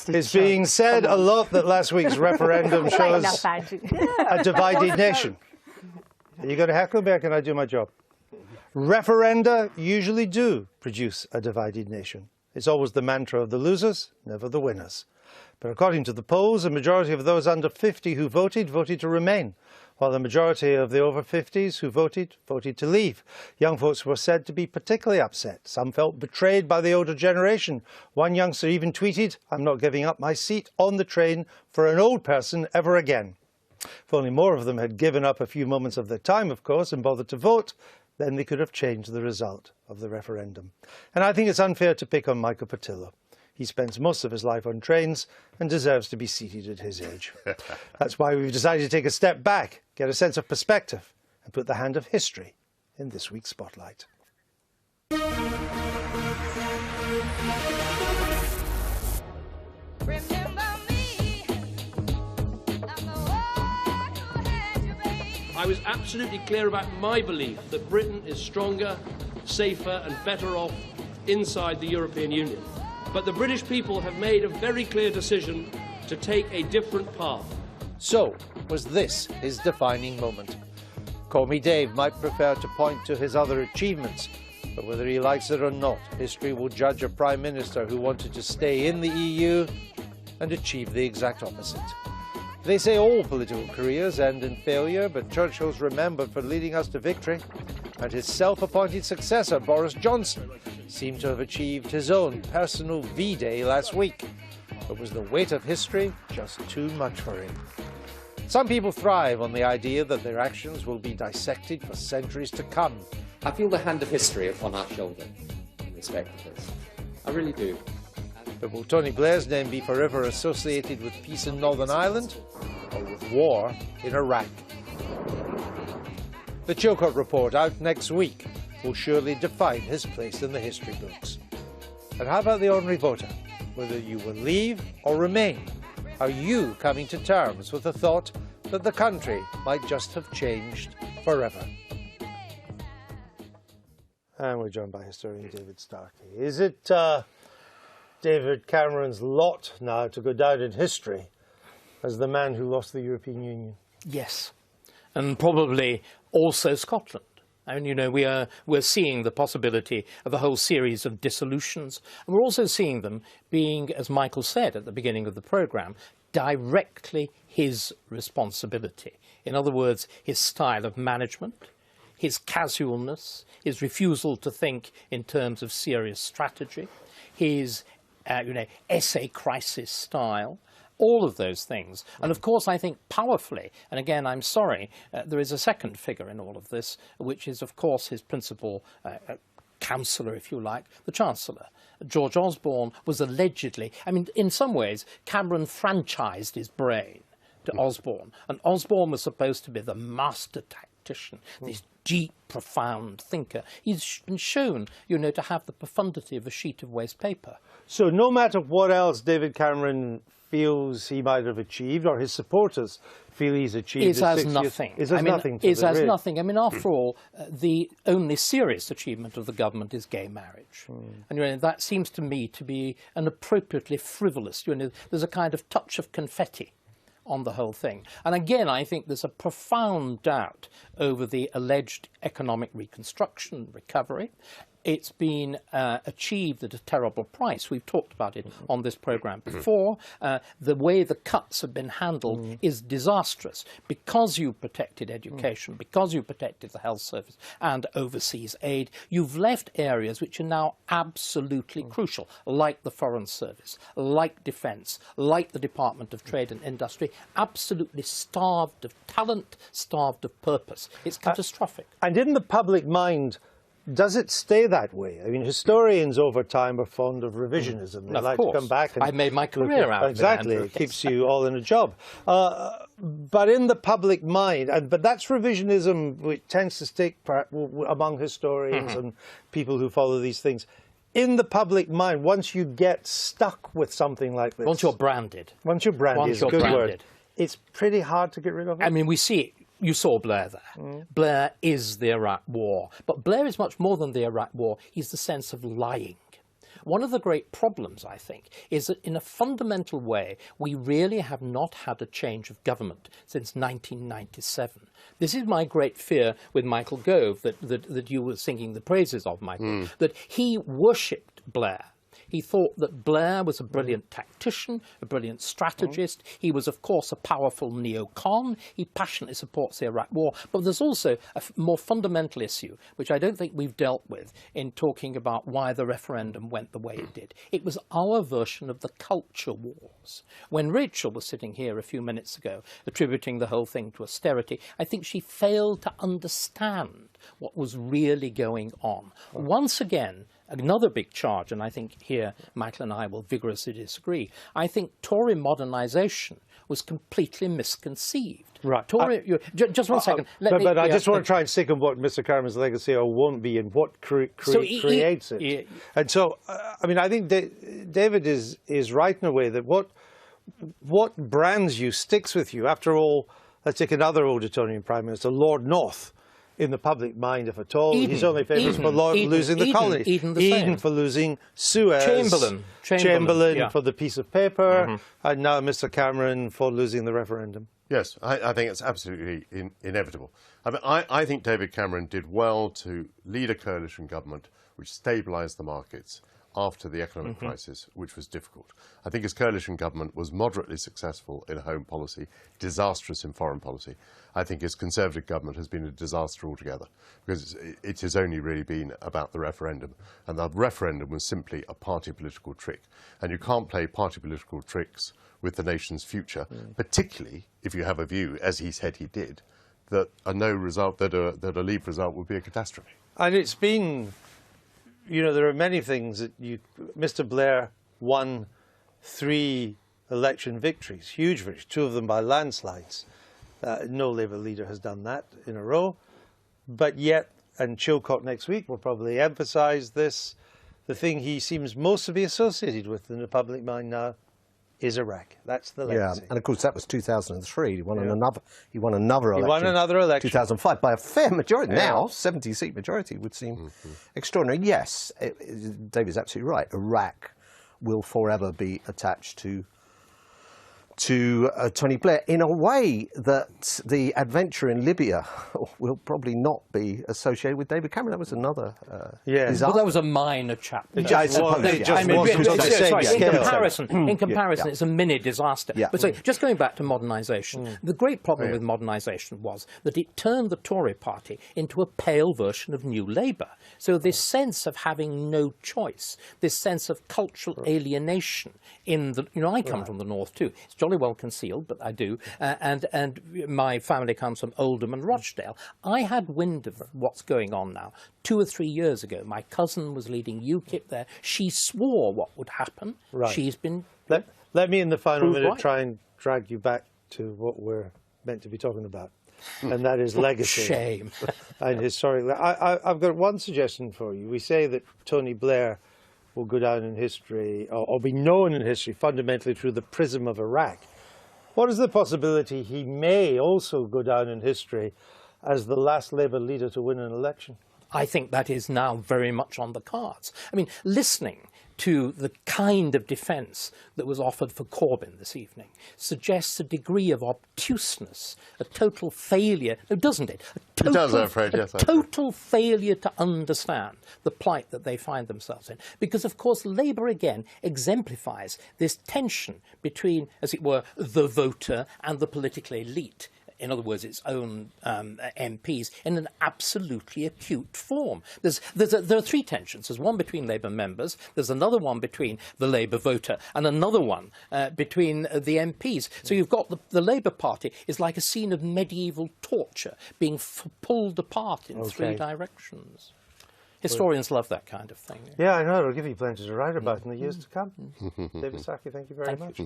It's being said a lot that last week's referendum shows a divided nation. Are you going to heckle me or can I do my job? Referenda usually do produce a divided nation. It's always the mantra of the losers, never the winners. But according to the polls, a majority of those under 50 who voted to remain, while the majority of the over 50s who voted to leave. Young folks were said to be particularly upset. Some felt betrayed by the older generation. One youngster even tweeted, "I'm not giving up my seat on the train for an old person ever again." If only more of them had given up a few moments of their time, of course, and bothered to vote, then they could have changed the result of the referendum. And I think it's unfair to pick on Michael Patillo. He spends most of his life on trains and deserves to be seated at his age. That's why we've decided to take a step back, get a sense of perspective, and put the hand of history in this week's Spotlight. I was absolutely clear about my belief that Britain is stronger, safer and better off inside the European Union. But the British people have made a very clear decision to take a different path. So, was this his defining moment? Call Me Dave might prefer to point to his other achievements, but whether he likes it or not, history will judge a Prime Minister who wanted to stay in the EU and achieve the exact opposite. They say all political careers end in failure, but Churchill's remembered for leading us to victory, and his self-appointed successor, Boris Johnson, seemed to have achieved his own personal V-Day last week. But was the weight of history just too much for him? Some people thrive on the idea that their actions will be dissected for centuries to come. I feel the hand of history upon our shoulder in respect of this. I really do. But will Tony Blair's name be forever associated with peace in Northern Ireland or with war in Iraq? The Chilcot Report, out next week, will surely define his place in the history books. And how about the ordinary voter? Whether you will leave or remain, are you coming to terms with the thought that the country might just have changed forever? And we're joined by historian David Starkey. Is it David Cameron's lot now to go down in history as the man who lost the European Union? Yes, and probably also Scotland. I mean, you know, we're seeing the possibility of a whole series of dissolutions, and we're also seeing them being, as Michael said at the beginning of the programme, directly his responsibility. In other words, his style of management, his casualness, his refusal to think in terms of serious strategy, his essay crisis style, all of those things. And of course, I think powerfully, and again, I'm sorry, there is a second figure in all of this, which is, of course, his principal counsellor, if you like, the Chancellor. George Osborne was allegedly, I mean, in some ways, Cameron franchised his brain to Osborne, and Osborne was supposed to be the master tactician, this deep, profound thinker. He's been shown, you know, to have the profundity of a sheet of waste paper. So no matter what else David Cameron feels he might have achieved, or his supporters feel he's achieved, is as nothing. Is as nothing. Is as nothing. I mean, after all, the only serious achievement of the government is gay marriage, and you know, that seems to me to be an appropriately frivolous. You know, there's a kind of touch of confetti on the whole thing. And again, I think there's a profound doubt over the alleged economic reconstruction, recovery. It's been achieved at a terrible price. We've talked about it on this programme before. The way the cuts have been handled is disastrous. Because you protected education, because you protected the health service and overseas aid, you've left areas which are now absolutely crucial, like the Foreign Service, like defence, like the Department of Trade and Industry, absolutely starved of talent, starved of purpose. It's catastrophic. And in the public mind, does it stay that way? I mean, historians over time are fond of revisionism. They like to come back and I made my career out of it. Exactly, it keeps you all in a job. But in the public mind, but that's revisionism, which tends to stick among historians and people who follow these things. In the public mind, once you get stuck with something like this, once you're branded, is a good word. It's pretty hard to get rid of it. I mean, we see it. You saw Blair there. Blair is the Iraq War. But Blair is much more than the Iraq War. He's the sense of lying. one of the great problems, I think, is that in a fundamental way, we really have not had a change of government since 1997. This is my great fear with Michael Gove, that you were singing the praises of, Michael, that he worshipped Blair. He thought that Blair was a brilliant tactician, a brilliant strategist. He was, of course, a powerful neocon. He passionately supports the Iraq War. But there's also a more fundamental issue, which I don't think we've dealt with in talking about why the referendum went the way it did. It was our version of the culture wars. When Rachel was sitting here a few minutes ago, attributing the whole thing to austerity, I think she failed to understand what was really going on. Once again, another big charge, and I think here Michael and I will vigorously disagree, I think Tory modernisation was completely misconceived. Right. Just one second. But I just want to try and stick on what Mr. Cameron's legacy or won't be and what creates it. And so, I mean, I think David is right in a way that what brands you sticks with you. After all, let's take another old Etonian Prime Minister, Lord North. In the public mind, if at all, he's only famous for losing the colony. Eden for losing Suez. Chamberlain for the piece of paper. And now Mr. Cameron for losing the referendum. Yes, I think it's absolutely inevitable. I mean, I think David Cameron did well to lead a coalition government which stabilised the markets after the economic crisis, which was difficult. I think his coalition government was moderately successful in home policy, disastrous in foreign policy. I think his Conservative government has been a disaster altogether, because it has only really been about the referendum. And the referendum was simply a party political trick. And you can't play party political tricks with the nation's future, particularly if you have a view, as he said he did, that a no result, that a Leave result would be a catastrophe. And it's been, you know, there are many things that Mr. Blair won 3 election victories, huge victories, 2 of them by landslides. No Labour leader has done that in a row. But yet, and Chilcot next week will probably emphasise this, the thing he seems most to be associated with in the public mind now is Iraq. That's the legacy. Yeah, and of course that was 2003. He won another election. He won another election. 2005 by a fair majority. Now, 70-seat majority would seem extraordinary. Yes, David's absolutely right. Iraq will forever be attached to Tony Blair in a way that the adventure in Libya will probably not be associated with David Cameron. That was another disaster. Well, that was a minor chapter. In comparison, it's a mini disaster. Yeah. But so, just going back to modernisation, the great problem with modernisation was that it turned the Tory party into a pale version of New Labour. So this sense of having no choice, this sense of cultural alienation in the, you know, I come from the north too. It's jolly well concealed, but I do. And my family comes from Oldham and Rochdale. I had wind of what's going on now 2 or 3 years ago. My cousin was leading UKIP there. She swore what would happen. Right. She's been... Let me in the final minute try and drag you back to what we're meant to be talking about. And that is legacy. Shame. And historic. I've got one suggestion for you. We say that Tony Blair will go down in history, or be known in history, fundamentally through the prism of Iraq. What is the possibility he may also go down in history as the last Labour leader to win an election? I think that is now very much on the cards. I mean, listening to the kind of defence that was offered for Corbyn this evening suggests a degree of obtuseness, a total failure, no, doesn't it? It does, I'm afraid, yes. A total failure to understand the plight that they find themselves in. Because, of course, Labour, again, exemplifies this tension between, as it were, the voter and the political elite. In other words, its own MPs, in an absolutely acute form. There are 3 tensions. There's one between Labour members, there's another one between the Labour voter, and another one between the MPs. So you've got the Labour Party is like a scene of medieval torture being pulled apart in 3 directions. Historians love that kind of thing. Yeah, I know. It'll give you plenty to write about in the years to come. David Starkey, thank you very much.